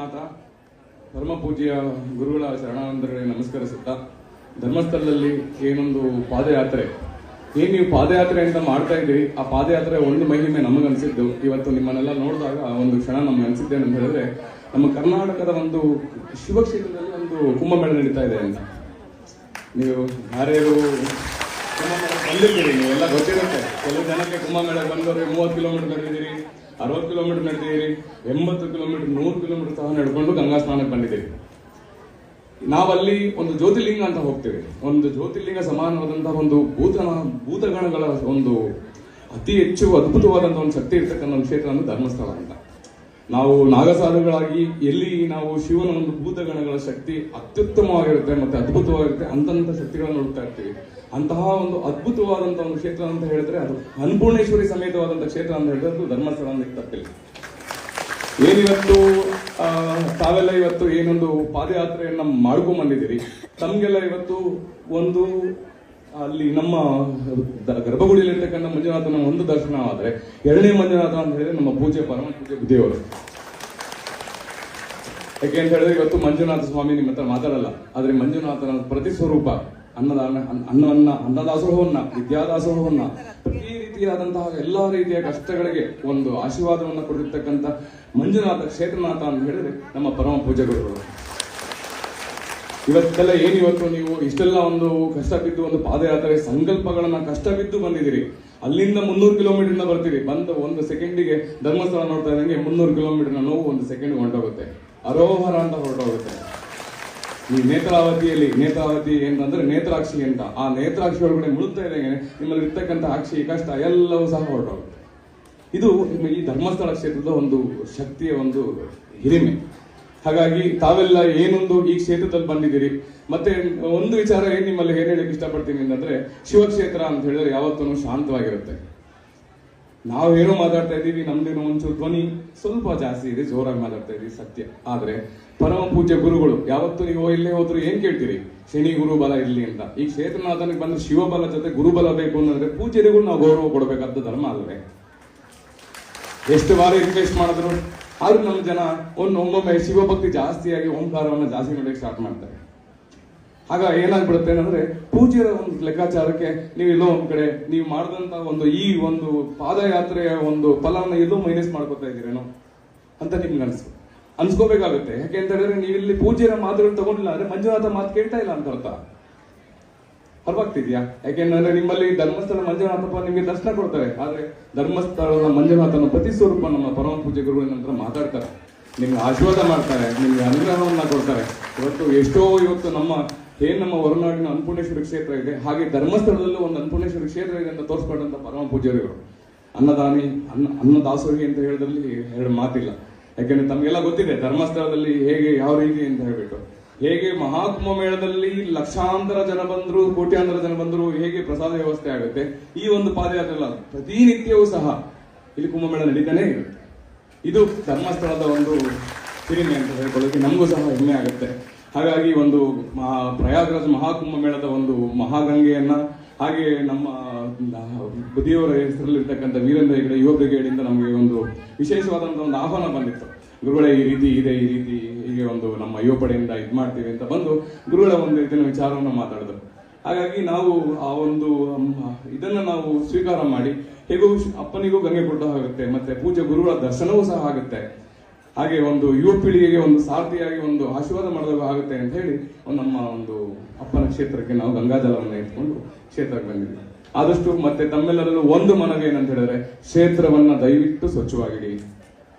ಮಂಜುನಾಥ ಪರಮ ಪೂಜ್ಯ ಗುರುಗಳ ಶರಣಾನಂದರಿಗೆ ನಮಸ್ಕರಿಸುತ್ತಾ, ಧರ್ಮಸ್ಥಳದಲ್ಲಿ ಏನೊಂದು ಪಾದಯಾತ್ರೆ, ನೀವು ಪಾದಯಾತ್ರೆ ಅಂತ ಮಾಡ್ತಾ ಇದ್ದೀರಿ, ಆ ಪಾದಯಾತ್ರೆ ಒಂದು ಮಹಿಮೆ ನಮಗನ್ಸಿದ್ದು ಇವತ್ತು ನಿಮ್ಮನ್ನೆಲ್ಲ ನೋಡಿದಾಗ ಒಂದು ಕ್ಷಣ ನಮ್ಗೆ ಅನ್ಸಿದ್ದೇನೆ ಅಂತ ಹೇಳಿದ್ರೆ, ನಮ್ಮ ಕರ್ನಾಟಕದ ಒಂದು ಶಿವಕ್ಷೇತ್ರದಲ್ಲಿ ಒಂದು ಕುಂಭಮೇಳ ನಡೀತಾ ಇದೆ ಅಂತ. ನೀವು ಯಾರ್ಯಾರು ಬಂದಿದ್ದೀರಿ, ನೀವೆಲ್ಲ ಗೊತ್ತಿರುತ್ತೆ. ಕೆಲವು ಜನಕ್ಕೆ ಕುಂಭಮೇಳ ಬಂದವರು 30 ಕಿಲೋಮೀಟರ್ ನಡೆದಿದ್ದೀರಿ, 60 ಕಿಲೋಮೀಟರ್ ನಡೆದಿದ್ದೀರಿ, 80 ಕಿಲೋಮೀಟರ್, 100 ಕಿಲೋಮೀಟರ್ ಸಹ ನಡ್ಕೊಂಡು ಗಂಗಾ ಸ್ನಾನಕ್ಕೆ ಬಂದಿದ್ದೀರಿ. ನಾವಲ್ಲಿ ಒಂದು ಜ್ಯೋತಿರ್ಲಿಂಗ ಅಂತ ಹೋಗ್ತೇವೆ. ಒಂದು ಜ್ಯೋತಿರ್ಲಿಂಗ ಸಮಾನವಾದಂತಹ ಒಂದು ಭೂತಗಣಗಳ ಒಂದು ಅತಿ ಹೆಚ್ಚು ಅದ್ಭುತವಾದಂತಹ ಒಂದು ಶಕ್ತಿ ಇರ್ತಕ್ಕಂಥ ಒಂದು ಕ್ಷೇತ್ರ ಅಂದ್ರೆ ಧರ್ಮಸ್ಥಳ ಅಂತ. ನಾವು ನಾಗಸಾಧುಗಳಾಗಿ ಎಲ್ಲಿ ನಾವು ಶಿವನ ಒಂದು ಭೂತಗಣಗಳ ಶಕ್ತಿ ಅತ್ಯುತ್ತಮವಾಗಿರುತ್ತೆ ಮತ್ತೆ ಅದ್ಭುತವಾಗಿರುತ್ತೆ ಅಂತಂತ ಶಕ್ತಿಗಳನ್ನು ನೋಡ್ತಾ ಇರ್ತೀವಿ. ಅಂತಹ ಒಂದು ಅದ್ಭುತವಾದಂತಹ ಒಂದು ಕ್ಷೇತ್ರ ಅಂತ ಹೇಳಿದ್ರೆ ಅದು ಅನ್ನಪೂರ್ಣೇಶ್ವರಿ ಸಮೇತವಾದಂತಹ ಕ್ಷೇತ್ರ ಅಂತ ಹೇಳಿದ್ರೆ ಅದು ಧರ್ಮಸ್ಥಳ ಅಂತ ತಪ್ಪಿಲ್ಲ. ಏನಿವತ್ತು ತಾವೆಲ್ಲ ಇವತ್ತು ಏನೊಂದು ಪಾದಯಾತ್ರೆಯನ್ನ ಮಾಡ್ಕೊಂಡ್ ಬಂದಿದ್ದೀರಿ, ತಮ್ಗೆಲ್ಲ ಇವತ್ತು ಒಂದು ಅಲ್ಲಿ ನಮ್ಮ ಗರ್ಭಗುಡಿಯಲ್ಲಿರ್ತಕ್ಕಂಥ ಮಂಜುನಾಥನ ಒಂದು ದರ್ಶನ ಆದ್ರೆ, ಎರಡನೇ ಮಂಜುನಾಥ ಅಂತ ಹೇಳಿದ್ರೆ ನಮ್ಮ ಪರಮ ಪೂಜ್ಯ ಬುದ್ಧಿಯವರು. ಯಾಕೆ ಅಂತ ಹೇಳಿದ್ರೆ ಇವತ್ತು ಮಂಜುನಾಥ ಸ್ವಾಮಿ ನಿಮ್ಮ ಹತ್ರ ಮಾತಾಡಲ್ಲ, ಆದ್ರೆ ಮಂಜುನಾಥನ ಪ್ರತಿ ಸ್ವರೂಪ ಅನ್ನದಾಸೋಹವನ್ನ, ವಿದ್ಯಾದಾಸೋಹವನ್ನ, ಪ್ರತಿ ರೀತಿಯಾದಂತಹ ಎಲ್ಲಾ ರೀತಿಯ ಕಷ್ಟಗಳಿಗೆ ಒಂದು ಆಶೀರ್ವಾದವನ್ನ ಕೊಟ್ಟಿರ್ತಕ್ಕಂಥ ಮಂಜುನಾಥ ಕ್ಷೇತ್ರನಾಥ ಅಂತ ಹೇಳಿದ್ರೆ ನಮ್ಮ ಪರಮ ಪೂಜ್ಯ ಗುರುಗಳು. ಇವತ್ತೆಲ್ಲ ಏನಿವತ್ತು ನೀವು ಇಷ್ಟೆಲ್ಲ ಒಂದು ಕಷ್ಟ ಬಿದ್ದು ಒಂದು ಪಾದಯಾತ್ರೆ ಸಂಕಲ್ಪಗಳನ್ನ ಕಷ್ಟ ಬಿದ್ದು ಬಂದಿದ್ದೀರಿ. ಅಲ್ಲಿಂದ 300 ಕಿಲೋಮೀಟರ್ ಬರ್ತೀರಿ, ಬಂದ ಒಂದು ಸೆಕೆಂಡಿಗೆ ಧರ್ಮಸ್ಥಳ ನೋಡ್ತಾ ಇದ್ದಂಗೆ 300 ಕಿಲೋಮೀಟರ್ ನೋವು ಒಂದು ಸೆಕೆಂಡ್ ಹೊರಟೋಗುತ್ತೆ, ಅರೋಹರ ಅಂತ ಹೊರಟೋಗುತ್ತೆ. ಈ ನೇತ್ರಾವತಿ ಏನಂದ್ರೆ ನೇತ್ರಾಕ್ಷಿ ಅಂತ, ಆ ನೇತ್ರಾಕ್ಷಿ ಒಳಗಡೆ ಮುಳುಗ್ತಾ ಇದ್ದಂಗೆ ನಿಮ್ಮಲ್ಲಿ ಇರ್ತಕ್ಕಂಥ ಅಕ್ಷಿ ಕಷ್ಟ ಎಲ್ಲವೂ ಸಹ ಹೊರಟೋಗುತ್ತೆ. ಇದು ಈ ಧರ್ಮಸ್ಥಳ ಕ್ಷೇತ್ರದ ಒಂದು ಶಕ್ತಿಯ ಒಂದು ಹಿರಿಮೆ. ಹಾಗಾಗಿ ತಾವೆಲ್ಲ ಏನೊಂದು ಈ ಕ್ಷೇತ್ರದಲ್ಲಿ ಬಂದಿದ್ದೀರಿ. ಮತ್ತೆ ಒಂದು ವಿಚಾರ ನಿಮ್ಮಲ್ಲಿ ಏನ್ ಹೇಳಕ್ ಇಷ್ಟಪಡ್ತೀನಿ ಅಂತಂದ್ರೆ, ಶಿವಕ್ಷೇತ್ರ ಅಂತ ಹೇಳಿದ್ರೆ ಯಾವತ್ತೂ ಶಾಂತವಾಗಿರುತ್ತೆ. ನಾವೇನೋ ಮಾತಾಡ್ತಾ ಇದ್ದೀವಿ, ನಮ್ದೇನೋ ಒಂಚೂರು ಧ್ವನಿ ಸ್ವಲ್ಪ ಜಾಸ್ತಿ ಇದೆ, ಜೋರಾಗಿ ಮಾತಾಡ್ತಾ ಇದೀವಿ ಸತ್ಯ. ಆದ್ರೆ ಪರಮ ಪೂಜ್ಯ ಗುರುಗಳು ಯಾವತ್ತು ನೀವು ಎಲ್ಲೇ ಹೋದ್ರು ಏನ್ ಕೇಳ್ತೀರಿ? ಶನಿ ಗುರು ಬಲ ಇರ್ಲಿ ಅಂತ. ಈ ಕ್ಷೇತ್ರನಾಥನಿಗೆ ಬಂದ್ರೆ ಶಿವಬಲ ಜೊತೆ ಗುರುಬಲ ಬೇಕು ಅಂತಂದ್ರೆ ಪೂಜ್ಯರಿಗೂ ನಾವು ಗೌರವ ಕೊಡಬೇಕಾದ ಧರ್ಮ ಅಲ್ವೇ? ಎಷ್ಟು ಬಾರಿ ರಿಕ್ವೆಸ್ಟ್ ಮಾಡಿದ್ರು ಆದ್ರೂ ನಮ್ಮ ಜನ ಒಮ್ಮೊಮ್ಮೆ ಶಿವಭಕ್ತಿ ಜಾಸ್ತಿಯಾಗಿ ಓಂಕಾರವನ್ನ ಜಾಸ್ತಿ ನೋಡಕ್ಕೆ ಸ್ಟಾರ್ಟ್ ಮಾಡ್ತಾರೆ. ಆಗ ಏನಾಗ್ಬಿಡುತ್ತೆ ಏನಂದ್ರೆ, ಪೂಜ್ಯರ ಒಂದು ಲೆಕ್ಕಾಚಾರಕ್ಕೆ ನೀವು ಎಲ್ಲೋ ಒಂದ್ ಕಡೆ ನೀವು ಮಾಡಿದಂತ ಒಂದು ಈ ಒಂದು ಪಾದಯಾತ್ರೆಯ ಒಂದು ಫಲವನ್ನ ಎಲ್ಲೋ ಮೈನಸ್ ಮಾಡ್ಕೊತಾ ಇದ್ದೀರೇನೋ ಅಂತ ನಿಮ್ಗೆ ಅನ್ಸ್ಕೋಬೇಕಾಗುತ್ತೆ. ಯಾಕೆ ಅಂತ ಹೇಳಿದ್ರೆ, ನೀವು ಇಲ್ಲಿ ಪೂಜ್ಯರ ಮಾತುಗಳು ತಗೊಂಡಿಲ್ಲ ಅಂದ್ರೆ ಮಂಜುನಾಥ ಮಾತು ಕೇಳ್ತಾ ಇಲ್ಲ ಅಂತ ಅರ್ಥ. ಅರ್ವಾಗ್ತಿದ್ಯಾ? ಯಾಕೆಂದ್ರೆ ನಿಮ್ಮಲ್ಲಿ ಧರ್ಮಸ್ಥಳ ಮಂಜುನಾಥಪ್ಪ ನಿಮಗೆ ದರ್ಶನ ಕೊಡ್ತಾರೆ, ಆದ್ರೆ ಧರ್ಮಸ್ಥಳದ ಮಂಜುನಾಥನ ಪ್ರತಿ ಸ್ವರೂಪ ನಮ್ಮ ಪರಮ ಪೂಜ್ಯ ಗುರುಗಳ ನಂತರ ಮಾತಾಡ್ತಾರೆ, ನಿಮ್ಗೆ ಆಶೀರ್ವಾದ ಮಾಡ್ತಾರೆ, ನಿಮ್ಗೆ ಅನುಗ್ರಹವನ್ನ ಕೊಡ್ತಾರೆ. ಇವತ್ತು ನಮ್ಮ ಹೊರನಾಡಿನ ಅನ್ನಪೂರ್ಣೇಶ್ವರಿ ಕ್ಷೇತ್ರ ಇದೆ, ಹಾಗೆ ಧರ್ಮಸ್ಥಳದಲ್ಲೂ ಒಂದು ಅನ್ನಪೂರ್ಣೇಶ್ವರಿ ಕ್ಷೇತ್ರ ಇದೆ ಅಂತ ತೋರಿಸ್ಕೊಂಡಂತ ಪರಮ ಪೂಜ್ಯರು. ಅನ್ನದಾಸೋಹಿ ಅಂತ ಹೇಳಿದ್ರಲ್ಲಿ ಎರಡು ಮಾತಿಲ್ಲ. ಯಾಕೆಂದ್ರೆ ತಮ್ಗೆಲ್ಲ ಗೊತ್ತಿದೆ ಧರ್ಮಸ್ಥಳದಲ್ಲಿ ಹೇಗೆ ಯಾವ ರೀತಿ ಅಂತ ಹೇಳ್ಬಿಟ್ಟು, ಹೇಗೆ ಮಹಾಕುಂಭಮೇಳದಲ್ಲಿ ಲಕ್ಷಾಂತರ ಜನ ಬಂದ್ರು, ಕೋಟ್ಯಾಂತರ ಜನ ಬಂದ್ರು, ಹೇಗೆ ಪ್ರಸಾದ ವ್ಯವಸ್ಥೆ ಆಗುತ್ತೆ, ಈ ಒಂದು ಪಾದಯಾತ್ರೆ ಪ್ರತಿನಿತ್ಯವೂ ಸಹ ಇಲ್ಲಿ ಕುಂಭಮೇಳ ನಡೀತಾನೆ ಇರುತ್ತೆ. ಇದು ಧರ್ಮಸ್ಥಳದ ಒಂದು ಹಿರಿಮೆ ಅಂತ ಹೇಳ್ಕೊಳ್ಳೋಕೆ ನಮಗೂ ಸಹ ಹೆಮ್ಮೆ ಆಗುತ್ತೆ. ಹಾಗಾಗಿ ಒಂದು ಪ್ರಯಾಗ್ರಾಜ್ ಮಹಾಕುಂಭಮೇಳದ ಒಂದು ಮಹಾಗಂಗೆಯನ್ನ, ಹಾಗೆ ನಮ್ಮ ಬುದಿಯವರ ಹೆಸರಲ್ಲಿರ್ತಕ್ಕಂಥ ವೀರೇಂದ್ರ ಹೆಗಡೆ ಯುವ ಬ್ರಿಗೇಡ್ ಇಂದ ನಮಗೆ ಒಂದು ವಿಶೇಷವಾದಂತಹ ಒಂದು ಆಹ್ವಾನ ಬಂದಿತ್ತು. ಗುರುಗಳೇ ಈ ರೀತಿ ಇದೆ, ಈ ರೀತಿ ಹೀಗೆ ಒಂದು ನಮ್ಮ ಯುವ ಪಡೆಯಿಂದ ಇದ್ ಮಾಡ್ತೀವಿ ಅಂತ ಬಂದು ಗುರುಗಳ ಒಂದು ಇದನ್ನ ವಿಚಾರವನ್ನು ಮಾತಾಡಿದ್ರು. ಹಾಗಾಗಿ ನಾವು ಆ ಒಂದು ಇದನ್ನ ನಾವು ಸ್ವೀಕಾರ ಮಾಡಿ, ಹೇಗೂ ಅಪ್ಪನಿಗೂ ಗಂಗೆ ಕೊಟ್ಟ ಆಗುತ್ತೆ, ಮತ್ತೆ ಪೂಜ್ಯ ಗುರುಗಳ ದರ್ಶನವೂ ಸಹ ಆಗುತ್ತೆ, ಹಾಗೆ ಒಂದು ಯುವ ಪೀಳಿಗೆಗೆ ಒಂದು ಸಾರಥಿಯಾಗಿ ಒಂದು ಆಶೀರ್ವಾದ ಮಾಡಿದಾಗ ಆಗುತ್ತೆ ಅಂತ ಹೇಳಿ ನಮ್ಮ ಒಂದು ಅಪ್ಪನ ಕ್ಷೇತ್ರಕ್ಕೆ ನಾವು ಗಂಗಾಜಲವನ್ನು ಎತ್ಕೊಂಡು ಕ್ಷೇತ್ರಕ್ಕೆ ಬಂದಿದ್ವಿ. ಆದಷ್ಟು ಮತ್ತೆ ತಮ್ಮೆಲ್ಲರಲ್ಲೂ ಒಂದು ಮನವಿ ಏನಂತ ಹೇಳಿದ್ರೆ, ಕ್ಷೇತ್ರವನ್ನ ದಯವಿಟ್ಟು ಸ್ವಚ್ಛವಾಗಿಡಿ.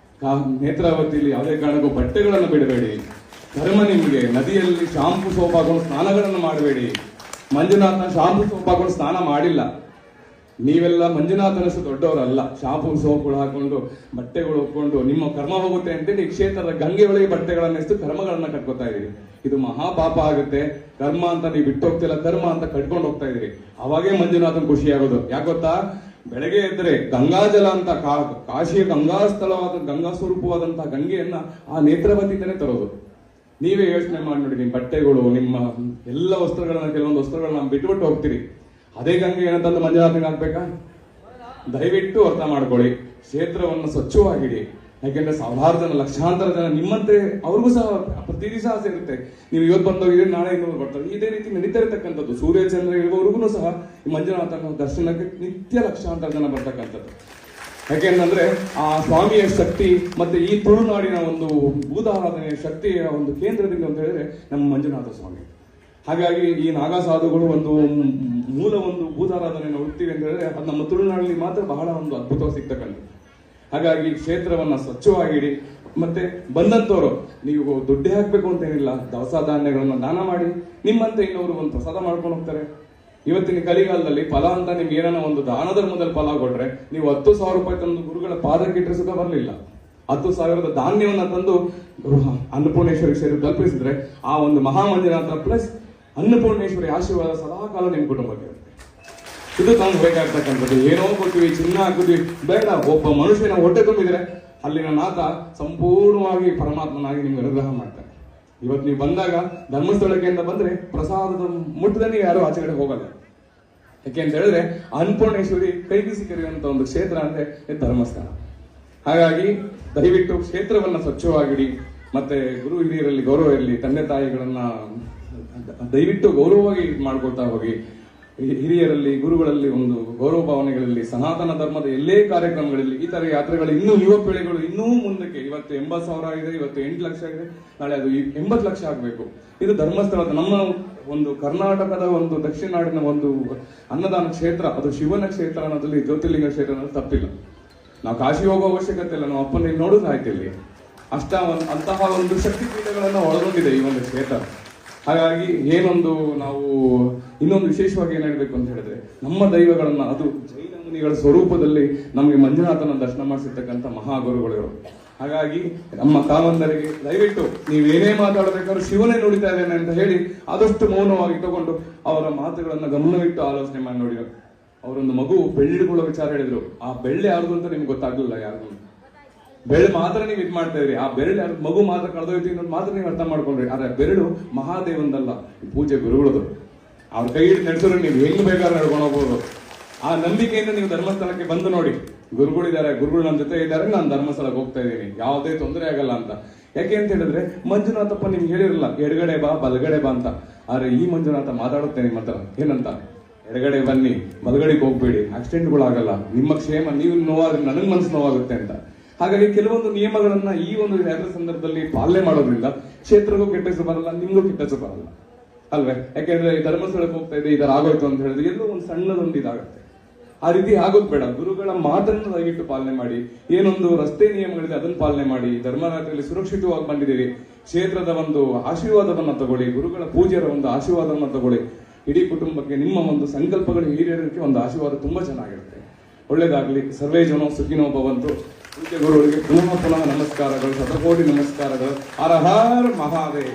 ನೇತ್ರಾವತಿಯಲ್ಲಿ ಯಾವುದೇ ಕಾರಣಕ್ಕೂ ಬಟ್ಟೆಗಳನ್ನು ಬಿಡಬೇಡಿ. ಧರ್ಮ ನಿಮ್ಗೆ. ನದಿಯಲ್ಲಿ ಶಾಂಪು ಸೋಪ್ ಹಾಕೊಂಡು ಸ್ನಾನಗಳನ್ನು ಮಾಡಬೇಡಿ. ಮಂಜುನಾಥನ ಶಾಂಪು ಸೋಪ್ ಹಾಕೊಂಡು ಸ್ನಾನ ಮಾಡಿಲ್ಲ. ನೀವೆಲ್ಲ ಮಂಜುನಾಥನಷ್ಟು ದೊಡ್ಡವರಲ್ಲ. ಶಾಂಪು ಸೋಪ್ಗಳು ಹಾಕೊಂಡು ಬಟ್ಟೆಗಳು ಒಪ್ಕೊಂಡು ನಿಮ್ಮ ಕರ್ಮ ಹೋಗುತ್ತೆ ಅಂತೇಳಿ ಕ್ಷೇತ್ರದ ಗಂಗೆ ಒಳಗೆ ಬಟ್ಟೆಗಳನ್ನೆಷ್ಟು ಕರ್ಮಗಳನ್ನ ಕಟ್ಕೋತಾ ಇದೀರಿ. ಇದು ಮಹಾಪಾಪ ಆಗುತ್ತೆ. ಕರ್ಮ ಅಂತ ನೀವು ಬಿಟ್ಟು ಹೋಗ್ತಿಲ್ಲ, ಕರ್ಮ ಅಂತ ಕಟ್ಕೊಂಡು ಹೋಗ್ತಾ ಇದೀರಿ. ಅವಾಗೇ ಮಂಜುನಾಥನ್ ಖುಷಿ ಆಗೋದು. ಯಾಕೆ ಗೊತ್ತಾ? ಬೆಳಗ್ಗೆ ಎದ್ರೆ ಗಂಗಾಜಲ ಅಂತ ಕಾಶಿಯ ಗಂಗಾ ಸ್ಥಳವಾದ ಗಂಗಾ ಸ್ವರೂಪವಾದಂತಹ ಗಂಗೆಯನ್ನ ಆ ನೇತ್ರಾವತಿಯಿಂದನೇ ತರೋದು. ನೀವೇ ಯೋಚನೆ ಮಾಡಿ ನೋಡಿ, ನಿಮ್ಮ ಬಟ್ಟೆಗಳು, ನಿಮ್ಮ ಎಲ್ಲ ವಸ್ತ್ರಗಳನ್ನ, ಕೆಲವೊಂದು ವಸ್ತ್ರಗಳನ್ನ ಬಿಟ್ಬಿಟ್ಟು ಹೋಗ್ತೀರಿ. ಅದೇ ಗಂಗೆ ಏನಂತಂದು ಮಂಜುನಾಥನಿಗೆ ಆಗ್ಬೇಕಾ? ದಯವಿಟ್ಟು ಅರ್ಥ ಮಾಡ್ಕೊಳ್ಳಿ. ಕ್ಷೇತ್ರವನ್ನು ಸ್ವಚ್ಛವಾಗಿಡಿ. ಯಾಕೆಂದ್ರೆ ಸಾವಿರಾರು ಜನ, ಲಕ್ಷಾಂತರ ಜನ ನಿಮ್ಮಂತೆ ಅವ್ರಿಗೂ ಸಹ ಪ್ರತಿ ದಿವಸ ಆಸೆ ಇರುತ್ತೆ, ನೀವು ಇವತ್ತು ಬಂದವರಿಗೆ ನಾಳೆ ಇನ್ನೊಂದು ಬರ್ತಾರೆ. ಇದೇ ರೀತಿ ನಡೀತಾ ಇರತಕ್ಕಂಥದ್ದು. ಸೂರ್ಯ ಚಂದ್ರ ಇರುವವರೆಗೂ ಸಹ ಈ ಮಂಜುನಾಥನ ದರ್ಶನಕ್ಕೆ ನಿತ್ಯ ಲಕ್ಷಾಂತರ ಜನ ಬರ್ತಕ್ಕಂಥದ್ದು. ಯಾಕೆಂದ್ರೆ ಆ ಸ್ವಾಮಿಯ ಶಕ್ತಿ ಮತ್ತೆ ಈ ತುಳುನಾಡಿನ ಒಂದು ಭೂತಾರಾಧನೆಯ ಶಕ್ತಿಯ ಒಂದು ಕೇಂದ್ರದಿಂದ ಅಂತ ಹೇಳಿದ್ರೆ ನಮ್ಮ ಮಂಜುನಾಥ ಸ್ವಾಮಿ. ಹಾಗಾಗಿ ಈ ನಾಗಾ ಸಾಧುಗಳು ಒಂದು ಮೂಲ ಒಂದು ಭೂತಾರಾಧನೆಯನ್ನು ಹುಡ್ತೀವಿ ಅಂತ ಹೇಳಿದ್ರೆ ಅದು ನಮ್ಮ ತುಳುನಾಡಿನಲ್ಲಿ ಮಾತ್ರ ಬಹಳ ಒಂದು ಅದ್ಭುತವಾಗಿ ಸಿಗ್ತಕ್ಕಂಥದ್ದು. ಹಾಗಾಗಿ ಕ್ಷೇತ್ರವನ್ನ ಸ್ವಚ್ಛವಾಗಿಡಿ. ಮತ್ತೆ ಬಂದಂತವರು ನೀವು ದುಡ್ಡು ಹಾಕ್ಬೇಕು ಅಂತ ಏನಿಲ್ಲ, ದವಸ ಧಾನ್ಯಗಳನ್ನ ದಾನ ಮಾಡಿ, ನಿಮ್ಮಂತೆ ಇನ್ನೊರು ಒಂದು ಪ್ರಸಾದ ಮಾಡ್ಕೊಂಡು ಹೋಗ್ತಾರೆ. ಇವತ್ತಿನ ಕಲಿಗಾಲದಲ್ಲಿ ಫಲ ಅಂತ ನಿಮ್ಗೆ ಏನೋ ಒಂದು ದಾನ ಧರ್ಮದಲ್ಲಿ ಫಲ ಕೊಟ್ರೆ ನೀವು 10,000 ರೂಪಾಯಿ ತಂದು ಗುರುಗಳ ಪಾದಕ್ಕಿಟ್ಟರೆ ಸುಖ ಬರಲಿಲ್ಲ. 10,000 ಧಾನ್ಯವನ್ನ ತಂದು ಅನ್ನಪೂರ್ಣೇಶ್ವರಿ ಸೇರಿ ತಲುಪಿಸಿದ್ರೆ ಆ ಒಂದು ಮಹಾಮಂಜುನಾಥ ಪ್ಲಸ್ ಅನ್ನಪೂರ್ಣೇಶ್ವರಿ ಆಶೀರ್ವಾದ ಸದಾಕಾಲ ನಿಮ್ಮ ಕುಟುಂಬಕ್ಕೆ ಇರುತ್ತೆ. ಇದು ತಾನು ಬೇಕಾಗ್ತಕ್ಕಂಥದ್ದು. ಏನೋ ಕೊಡ್ತೀವಿ, ಚಿನ್ನ ಹಾಕಿದ್ವಿ, ಬೇಡ. ಒಬ್ಬ ಮನುಷ್ಯನ ಹೊಟ್ಟೆ ತುಂಬಿದ್ರೆ ಅಲ್ಲಿನ ನಾಥ ಸಂಪೂರ್ಣವಾಗಿ ಪರಮಾತ್ಮನಾಗಿ ನಿಮ್ಗೆ ಅನುಗ್ರಹ ಮಾಡ್ತಾರೆ. ಇವತ್ತು ನೀವು ಬಂದಾಗ ಧರ್ಮಸ್ಥಳಕ್ಕೆ ಅಂತ ಬಂದ್ರೆ ಪ್ರಸಾದದ ಮುಟ್ಟದಲ್ಲಿ ನೀವು ಯಾರು ಆಚೆ ಕಡೆ ಹೋಗಲ್ಲ. ಯಾಕೆ ಅಂತ ಹೇಳಿದ್ರೆ ಅನ್ನಪೂರ್ಣೇಶ್ವರಿ ಕೈ ಬೀಸಿ ಕರೆಯುವಂತ ಒಂದು ಕ್ಷೇತ್ರ ಅಂದ್ರೆ ಧರ್ಮಸ್ಥಳ. ಹಾಗಾಗಿ ದಯವಿಟ್ಟು ಕ್ಷೇತ್ರವನ್ನ ಸ್ವಚ್ಛವಾಗಿಡಿ. ಮತ್ತೆ ಗುರು ಹಿರಿಯರಲ್ಲಿ ಗೌರವ ಇರಲಿ. ತಂದೆ ತಾಯಿಗಳನ್ನ ದಯವಿಟ್ಟು ಗೌರವವಾಗಿ ಮಾಡ್ಕೊಳ್ತಾ ಹೋಗಿ. ಹಿರಿಯರಲ್ಲಿ ಗುರುಗಳಲ್ಲಿ ಒಂದು ಗೌರವ ಭಾವನೆಗಳಲ್ಲಿ ಸನಾತನ ಧರ್ಮದ ಎಲ್ಲೇ ಕಾರ್ಯಕ್ರಮಗಳಲ್ಲಿ ಈ ತರ ಯಾತ್ರೆಗಳು ಇನ್ನೂ ಯುವ ಪೀಳಿಗೆಗಳು ಇನ್ನೂ ಮುಂದಕ್ಕೆ, ಇವತ್ತು 80,000 ಆಗಿದೆ, ಇವತ್ತು 8 ಲಕ್ಷ ಆಗಿದೆ, ನಾಳೆ ಅದು 80 ಲಕ್ಷ ಆಗಬೇಕು. ಇದು ಧರ್ಮಸ್ಥಳದ ನಮ್ಮ ಒಂದು ಕರ್ನಾಟಕದ ಒಂದು ದಕ್ಷಿಣ ನಾಡಿನ ಒಂದು ಅನ್ನದಾನ ಕ್ಷೇತ್ರ, ಅದು ಶಿವನ ಕ್ಷೇತ್ರ ಅನ್ನೋದ್ರಲ್ಲಿ ಜ್ಯೋತಿರ್ಲಿಂಗ ಕ್ಷೇತ್ರ ಅನ್ನೋದು ತಪ್ಪಿಲ್ಲ. ನಾವು ಕಾಶಿ ಹೋಗೋ ಅವಶ್ಯಕತೆ ಇಲ್ಲ, ನಾವು ಅಪ್ಪನ ಇಲ್ಲಿ ನೋಡೋದು ಆಯ್ತು. ಇಲ್ಲಿ ಅಂತಹ ಒಂದು ಶಕ್ತಿ ಪೀಠಗಳನ್ನ ಒಳಗೊಂಡಿದೆ ಈ ಒಂದು ಕ್ಷೇತ್ರ. ಹಾಗಾಗಿ ಏನೊಂದು ನಾವು ಇನ್ನೊಂದು ವಿಶೇಷವಾಗಿ ಏನ್ ಹೇಳ್ಬೇಕು ಅಂತ ಹೇಳಿದ್ರೆ, ನಮ್ಮ ದೈವಗಳನ್ನ, ಅದು ಜೈನ ಮುನಿಗಳ ಸ್ವರೂಪದಲ್ಲಿ ನಮಗೆ ಮಂಜುನಾಥನ ದರ್ಶನ ಮಾಡಿಸಿರ್ತಕ್ಕಂಥ ಮಹಾಗುರುಗಳು. ಹಾಗಾಗಿ ನಮ್ಮ ಕಾಮಂದರಿಗೆ ದಯವಿಟ್ಟು ನೀವೇನೇ ಮಾತಾಡಬೇಕಾದ್ರೂ ಶಿವನೇ ನುಡಿತಾ ಇದ್ದೇನೆ ಅಂತ ಹೇಳಿ ಆದಷ್ಟು ಮೌನವಾಗಿ ತಗೊಂಡು ಅವರ ಮಾತುಗಳನ್ನ ಗಮನವಿಟ್ಟು ಆಲೋಚನೆ ಮಾಡಿ ನೋಡಿ. ಅವರೊಂದು ಮಗು ಬೆಳ್ಳಿಗಳ ವಿಚಾರ ಹೇಳಿದ್ರು. ಆ ಬೆಳ್ಳಿ ಯಾರ್ದು ಅಂತ ನಿಮ್ಗೆ ಗೊತ್ತಾಗ್ಲಿಲ್ಲ. ಯಾರಿಗೂ ಬೆರಳು ಮಾತ್ರ ನೀವು ಇದು ಮಾಡ್ತಾ ಇದ್ರಿ. ಆ ಬೆರಳು ಯಾರು ಮಗು ಮಾತ್ರ ಕಳೆದೋಯ್ತು ಇನ್ನೊಂದು ಮಾತ್ರ ನೀವು ಅರ್ಥ ಮಾಡ್ಕೊಂಡ್ರಿ. ಆದ್ರೆ ಬೆರಳು ಮಹಾದೇವಂದಲ್ಲ, ಪೂಜೆ ಗುರುಗಳದು. ಅವ್ರ ಕೈ ಹಿಡಿದು ನಡೆಸಿದ್ರೆ ನೀವು ಹೆಂಗ್ ಬೇಕಾದ್ರೆ ನಡ್ಕೊಂಡು ಹೋಗ್ಬೋದು. ಆ ನಂಬಿಕೆಯಿಂದ ನೀವು ಧರ್ಮಸ್ಥಳಕ್ಕೆ ಬಂದು ನೋಡಿ. ಗುರುಗಳಿದ್ದಾರೆ, ಗುರುಗಳು ನನ್ನ ಜೊತೆ ಇದ್ದಾರೆ, ನಾನು ಧರ್ಮಸ್ಥಳಕ್ಕೆ ಹೋಗ್ತಾ ಇದ್ದೀನಿ, ಯಾವುದೇ ತೊಂದರೆ ಆಗಲ್ಲ ಅಂತ. ಯಾಕೆ ಅಂತ ಹೇಳಿದ್ರೆ ಮಂಜುನಾಥಪ್ಪ ನಿಮ್ಗೆ ಹೇಳಿರಲ್ಲ ಎಡಗಡೆ ಬಾ ಬಲಗಡೆ ಬಾ ಅಂತ. ಆದ್ರೆ ಈ ಮಂಜುನಾಥ ಮಾತಾಡುತ್ತೆ ನಿಮ್ಮ ಹತ್ರ ಏನಂತ, ಎಡಗಡೆ ಬನ್ನಿ, ಬಲಗಡೆಗೆ ಹೋಗ್ಬೇಡಿ, ಆಕ್ಸಿಡೆಂಟ್ಗಳಾಗಲ್ಲ, ನಿಮ್ಮ ಕ್ಷೇಮ, ನೀವು ನೋವಾದ್ರೆ ನನಗ್ ಮನಸ್ಸು ನೋವಾಗುತ್ತೆ ಅಂತ. ಹಾಗಾಗಿ ಕೆಲವೊಂದು ನಿಯಮಗಳನ್ನ ಈ ಒಂದು ಯಾತ್ರೆ ಸಂದರ್ಭದಲ್ಲಿ ಪಾಲನೆ ಮಾಡೋದ್ರಿಂದ ಕ್ಷೇತ್ರಕ್ಕೂ ಕೆಟ್ಟ ಹೆಸರು ಬರಲ್ಲ, ನಿಮ್ಗೂ ಕೆಟ್ಟ ಹೆಸರು ಬರಲ್ಲ ಅಲ್ವೇ. ಯಾಕೆಂದ್ರೆ ಈ ಧರ್ಮಸ್ಥಳಕ್ಕೆ ಹೋಗ್ತಾ ಇದೆ, ಇದರ ಆಗೋಯ್ತು ಅಂತ ಹೇಳಿದ್ರೆ ಎಲ್ಲೋ ಒಂದು ಸಣ್ಣದೊಂದು ಇದಾಗುತ್ತೆ. ಆ ರೀತಿ ಆಗೋದ್ ಬೇಡ. ಗುರುಗಳ ಮಾತನ್ನು ದಯವಿಟ್ಟು ಪಾಲನೆ ಮಾಡಿ. ಏನೊಂದು ರಸ್ತೆ ನಿಯಮಗಳಿದೆ ಅದನ್ನು ಪಾಲನೆ ಮಾಡಿ. ಧರ್ಮರಾತ್ರಿಯಲ್ಲಿ ಸುರಕ್ಷಿತವಾಗಿ ಬಂದಿದ್ದೀರಿ. ಕ್ಷೇತ್ರದ ಒಂದು ಆಶೀರ್ವಾದವನ್ನ ತಗೊಳ್ಳಿ, ಗುರುಗಳ ಪೂಜೆಯ ಒಂದು ಆಶೀರ್ವಾದವನ್ನ ತಗೊಳ್ಳಿ. ಇಡೀ ಕುಟುಂಬಕ್ಕೆ ನಿಮ್ಮ ಒಂದು ಸಂಕಲ್ಪಗಳು ಈಡೇರೋದಕ್ಕೆ ಒಂದು ಆಶೀರ್ವಾದ ತುಂಬಾ ಚೆನ್ನಾಗಿರುತ್ತೆ. ಒಳ್ಳೇದಾಗ್ಲಿ. ಸರ್ವೇ ಜನೋ ಸುಖಿನೋ ಭವಂತು. ಪೂಜ್ಯ ಗುರುಗಳಿಗೆ ಪುನಃ ನಮಸ್ಕಾರಗಳು, ಶತಕೋಟಿ ನಮಸ್ಕಾರಗಳು. ಹರ ಹರ ಮಹಾದೇವ್.